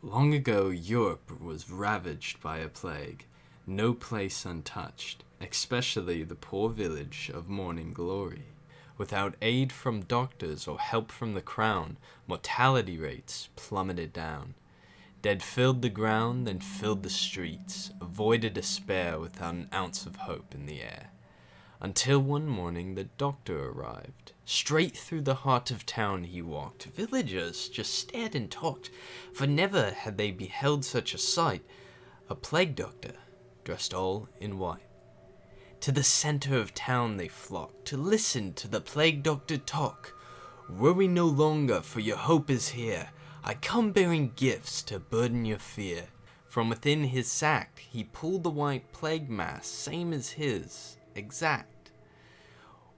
Long ago, Europe was ravaged by a plague, no place untouched, especially the poor village of Morning Glory. Without aid from doctors or help from the crown, mortality rates plummeted down. Dead filled the ground, then filled the streets, a void of despair without an ounce of hope in the air. Until one morning the doctor arrived. Straight through the heart of town he walked. Villagers just stared and talked, for never had they beheld such a sight. A plague doctor, dressed all in white. To the center of town they flocked, to listen to the plague doctor talk. Worry no longer, for your hope is here. I come bearing gifts to burden your fear. From within his sack he pulled the white plague mask, same as his, exact.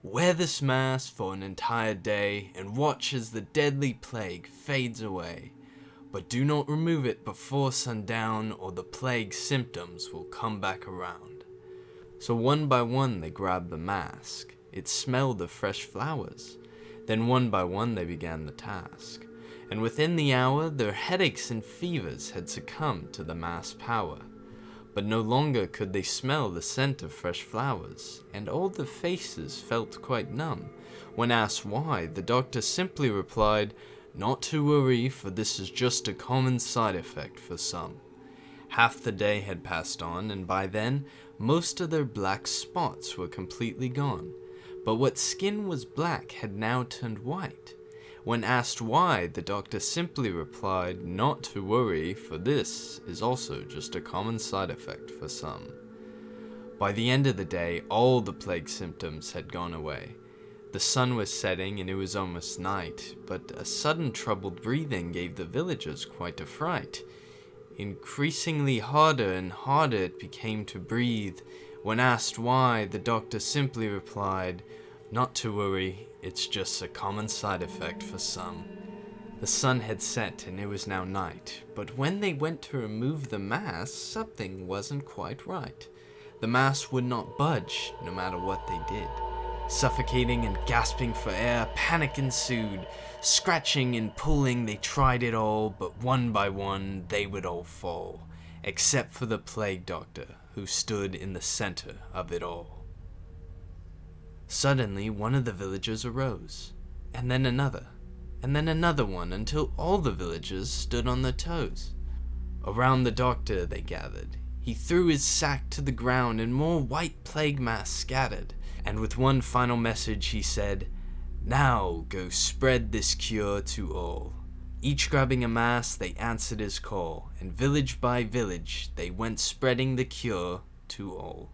Wear this mask for an entire day, and watch as the deadly plague fades away. But do not remove it before sundown, or the plague symptoms will come back around. So one by one they grabbed the mask. It smelled of fresh flowers. Then one by one they began the task. And within the hour their headaches and fevers had succumbed to the mask's power. But no longer could they smell the scent of fresh flowers, and all the faces felt quite numb. When asked why, the doctor simply replied, "Not to worry, for this is just a common side effect for some." Half the day had passed on, and by then, most of their black spots were completely gone. But what skin was black had now turned white. When asked why, the doctor simply replied, "Not to worry, for this is also just a common side effect for some." By the end of the day, all the plague symptoms had gone away. The sun was setting and it was almost night, but a sudden troubled breathing gave the villagers quite a fright. Increasingly harder and harder it became to breathe. When asked why, the doctor simply replied, "Not to worry, it's just a common side effect for some." The sun had set and it was now night, but when they went to remove the mask, something wasn't quite right. The mask would not budge, no matter what they did. Suffocating and gasping for air, panic ensued. Scratching and pulling, they tried it all, but one by one they would all fall, except for the plague doctor, who stood in the center of it all. Suddenly, one of the villagers arose, and then another one, until all the villagers stood on their toes. Around the doctor they gathered. He threw his sack to the ground, and more white plague masks scattered. And with one final message he said, "Now go spread this cure to all." Each grabbing a mask, they answered his call, and village by village they went spreading the cure to all.